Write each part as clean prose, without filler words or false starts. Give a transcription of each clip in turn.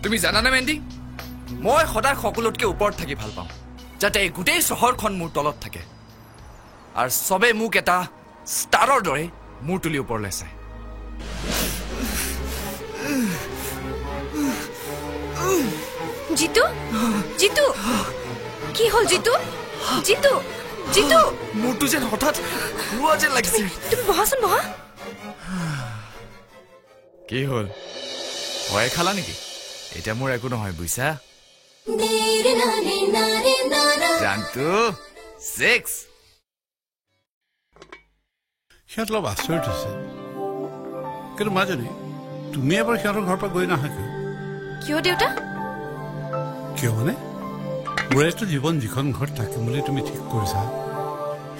তুমি জানানে মেন্দি মই সদায় সকলোতকৈ ওপৰত থাকি ভাল পাওঁ যাতে এই গোটেই চহৰখন মোৰ তলত থাকে আৰু সবে মোক এটা ষ্টাৰৰ দৰে মূৰ তুলি ওপৰলৈ চায় জিতু জিতু কি হ'ল জিতু জিতু জিতু মোৰটো যেন হঠাৎ ঘূৰোৱা যেন লাগিছে তুমি বহাচোন বহা কি হ'ল ভয় খালা নেকি এটা মোৰ একো নহয় বুইছা জানতো 6 সিহঁত অলপ আচৰিত হৈছে কিন্তু মাজনী তুমি এবাৰ সিহঁতৰ ঘৰৰ পৰা গৈ নাহা কিয় দেউতা কিয় মানে মোৰ এইটো জীৱন যিখন ঘৰত থাকিম বুলি তুমি ঠিক কৰিছা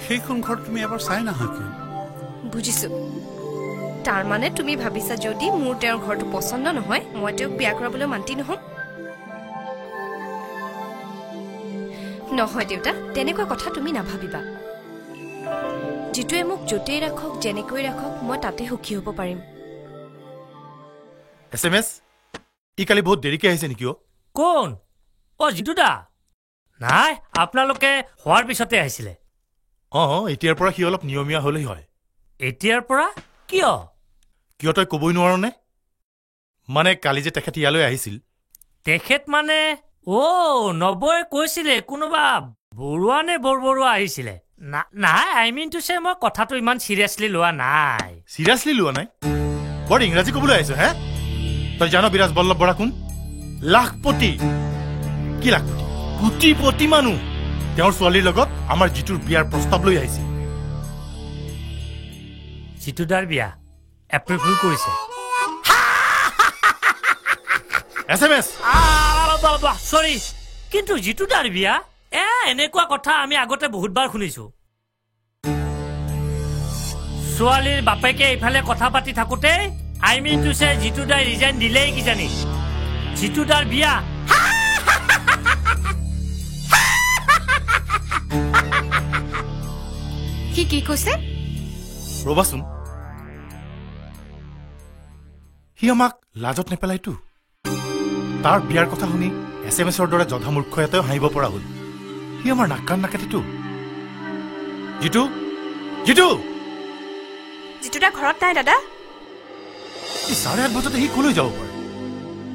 সেইখন ঘৰত তুমি এবাৰ চাই নাহা কিয় বুজিছো তাৰ মানে তুমি ভাবিছা যদি মোৰ তেওঁৰ ঘৰটো পছন্দ নহয় মই তেওঁক বিয়া কৰাবলৈ মান্তি নহম নহয় দেউতা তেনেকুৱা কথা তুমি নাভাবিবা যিটোৱে মোক য'তেই ৰাখক যেনেকৈ ৰাখক মই তাতে সুখী হ'ব পাৰিম SMS ই কালি বহুত দেৰিকৈ আহিছে নেকি কোন জিতু দা নাই আপোনালোকে হোৱাৰ পিছতে আহিছিলে এতিয়াৰ পৰা সি অলপ নিয়মীয়া হ'লেই হয় এতিয়াৰ পৰা কিয় কিয় তই ক'বই নোৱাৰ নে মানে কালি যে তেখেত ইয়ালৈ আহিছিল তেখেত মানে নবয়ে কৈছিলে কোনোবা বৰুৱা নে বৰবৰুৱা আহিছিলে নাই আই মিন টু চে মই কথাটো ইমান চিৰিয়াছলি লোৱা নাই চিৰিয়াছলি লোৱা নাই বৰ ইংৰাজী ক'বলৈ আহিছ হে তই জানো বিৰাজ বল্লভ বৰা কোন লাখপতি কি লাখপতি কোটিপতি মানুহ তেওঁৰ ছোৱালীৰ লগত আমাৰ জিতুৰ বিয়াৰ প্ৰস্তাৱ লৈ আহিছে জিতুদাৰ বিয়া এপ্ৰিল কৰিছে SMS সৰি কিন্তু জিতুদাৰ বিয়া এনেকুৱা কথা আমি আগতে বহুতবাৰ শুনিছো ছোৱালীৰ বাপেকে ইফালে কথা পাতি থাকোতে আই মিন টু চে জিতুদাই ৰিজাইন দিলেই কিজানি জিতুদাৰ বিয়া কি কৈছে ৰবাচোন সি আমাক লাজত নেপেলাইতো তাৰ বিয়াৰ কথা শুনি SMS-ৰ দৰে জধা মূৰ্খ এটাও হাঁহিব পৰা হ'ল সি আমাৰ নাক কাণ নাকাটিতো জিতু জিতু জিতুদা ঘৰত নাই দাদা 8:30 বজাতে সি কলৈ যাব পাৰে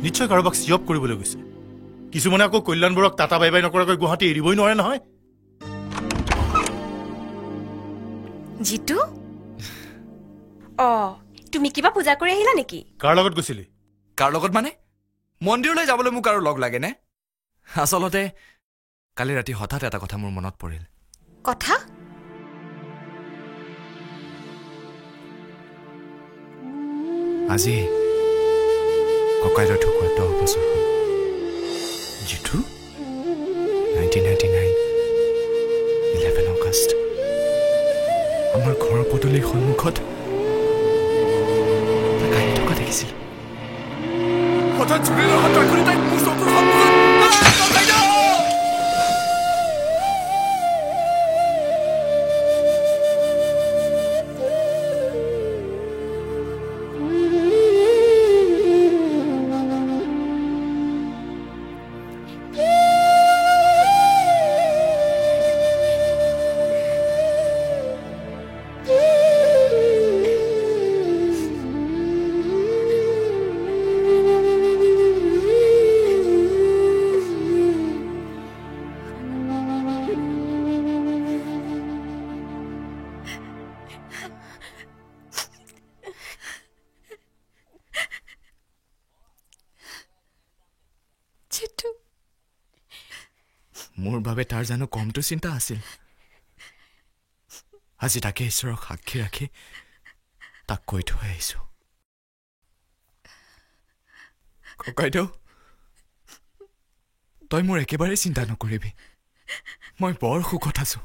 নিশ্চয় কাৰোবাক চিঅপ কৰিবলৈ গৈছে কিছুমানে আকৌ কল্যাণবোৰক টাটা বাই বাই নকৰাকৈ গুৱাহাটী এৰিবই নোৱাৰে নহয় জিতু তুমি কিবা পূজা কৰি আহিলা নেকি কাৰ লগত গৈছিলি কাৰ লগত মানে মন্দিৰলৈ যাবলৈ মোক আৰু লগ লাগে নে আচলতে কালি ৰাতি হঠাৎ এটা কথা মোৰ মনত পৰিল কথা আজি ককাইলৈ ঢুকুৱা 10 বছৰ হ'ল জিতু 1999 11 আগষ্ট আমাৰ ঘৰৰ পদূলিৰ সন্মুখত গাড়ী থকা দেখিছিল হঠাৎ চুৰিৰ হাত কৰি তাইক মোৰ চকুৰ সন্মুখত মোৰ বাবে তাৰ জানো কমটো চিন্তা আছিল আজি তাকে ঈশ্বৰক সাক্ষী ৰাখি তাক কৈ থৈ আহিছো ককাইদেউ তই মোৰ একেবাৰে চিন্তা নকৰিবি মই বৰ সুখত আছো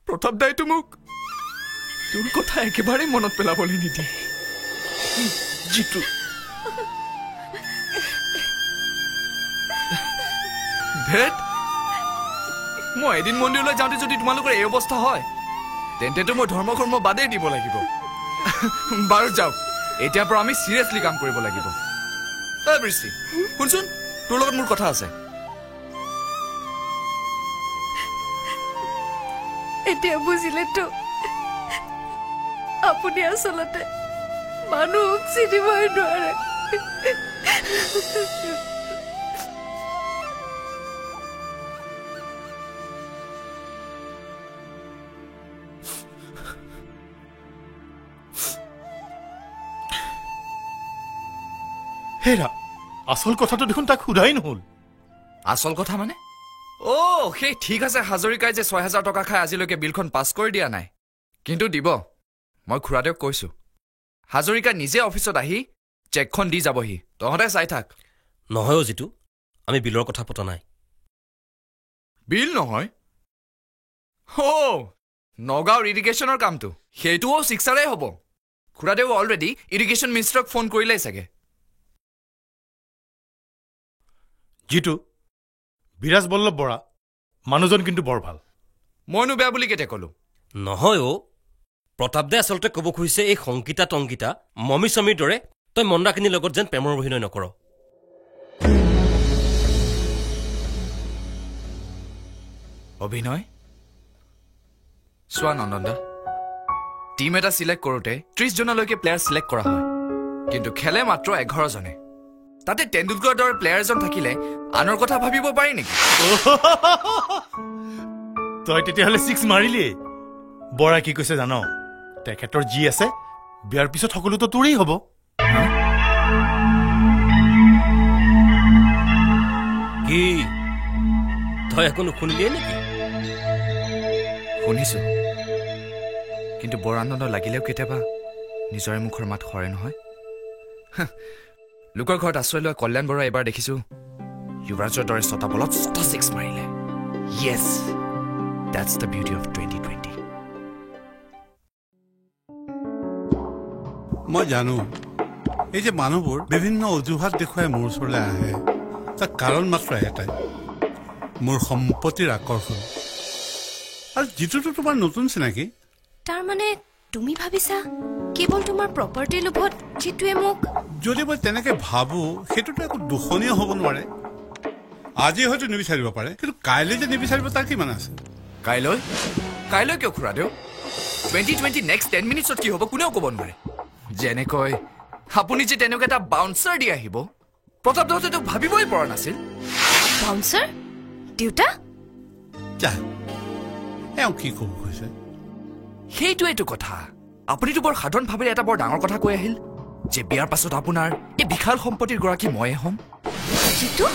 প্ৰতাপ দাইতো মোক তোৰ কথা একেবাৰে মনত পেলাবলৈ নিদিয়ে জিতু ভেট মই এদিন মন্দিৰলৈ যাওঁতে যদি তোমালোকৰ এই অৱস্থা হয় তেন্তেতো মই ধৰ্মকৰ্ম বাদেই দিব লাগিব বাৰু যাওক এতিয়াৰ পৰা আমি চিৰিয়াছলি কাম কৰিব লাগিব বৃষ্টি শুনচোন তোৰ লগত মোৰ কথা আছে এতিয়া বুজিলেতো আপুনি আচলতে মানুহক চিনিবই নোৱাৰে হেৰা আচল কথাটো দেখোন তাক সোধাই নহল আচল কথা মানে সেই ঠিক আছে হাজৰিকাই যে ৬,০০০ টকা খাই আজিলৈকে বিলখন পাছ কৰি দিয়া নাই কিন্তু দিব মই খুৰাদেউক কৈছো হাজৰিকা নিজে অফিচত আহি চেকখন দি যাবহি তহঁতে চাই থাক নহয় যিটো আমি বিলৰ কথা পতা নাই বিল নহয় নগাঁৱৰ ইৰিগেশ্যনৰ কামটো সেইটোও 6-ৰে হ'ব খুৰাদেউ অলৰেডি ইৰিগেশ্যন মিনিষ্টাৰক ফোন কৰিলেই চাগে যিটো বিৰাজ বল্লভ বৰা মানুহজন কিন্তু বৰ ভাল মইনো বেয়া বুলি কেতিয়া ক'লো নহয় প্ৰতাপ দে আচলতে ক'ব খুজিছে এই সংগীতা টংগীতা মমি চমীৰ দৰে তই মন্দাকিনীৰ লগত যেন প্ৰেমৰ অভিনয় নকৰ অভিনয় চোৱা নন্দনদা টিম এটা চিলেক্ট কৰোঁতে 30 জনলৈকে প্লেয়াৰ চিলেক্ট কৰা হয় কিন্তু খেলে মাত্ৰ 11 জনে তাতে তেণ্ডুলকাৰৰ দৰে প্লেয়াৰ এজন থাকিলে আনৰ কথা ভাবিব পাৰি নেকি তই তেতিয়াহ'লে 6 মাৰিলি বৰা কি কৈছে জান তেখেতৰ যি আছে বিয়াৰ পিছত সকলোতো তোৰেই হ'ব কি তই একো নুশুনিলিয়ে নেকি শুনিছো কিন্তু বৰ আনন্দ লাগিলেও কেতিয়াবা নিজৰে মুখৰ মাত সৰে নহয় লোকৰ ঘৰত আশ্ৰয় লোৱা কল্যাণ বৰা এবাৰ দেখিছো যুৱৰাজৰ দৰে 6টা বলত 6 মাৰিলে য়েছ that's the beauty of 2020 মই জানো এই যে মানুহবোৰ বিভিন্ন অজুহাত দেখুৱাই মোৰ ওচৰলৈ আহে তাৰ কাৰণ মাত্ৰ এটাই মোৰ সম্পত্তিৰ আকৰ্ষণ আৰু যিটোতো তোমাৰ নতুন চিনাকি তাৰমানে তুমি ভাবিছা কেৱল তোমাৰ প্ৰপাৰ্টিৰ লোভত যিটোৱে মোক যদি মই তেনেকে ভাবো সেইটোতো একো দোষণীয় হ'ব নোৱাৰে আজি হয়তো নিবিচাৰিব পাৰে কিন্তু কাইলৈ যে নিবিচাৰিব তাৰ কিমান আছে কাইলৈ কিয় খুৰাদেউ 2020 নেক্সট 10 মিনিটছত কি হ'ব কোনেও ক'ব নোৱাৰে যেনেকৈ আপুনি যে তেনেকুৱা এটা বাউন্সাৰ দি আহিব প্ৰতাপ দাহঁতেতো ভাবিবই পৰা নাছিল বাউন্সাৰ দেউতা যা এওঁ কি ক'ব কৈছে সেইটোৱেইটো কথা আপুনিতো বৰ সাধাৰণ ভাৱেৰে এটা বৰ ডাঙৰ কথা কৈ আহিল যে বিয়াৰ পাছত আপোনাৰ এই বিশাল সম্পত্তিৰ গৰাকী ময়ে হ'ম যিটো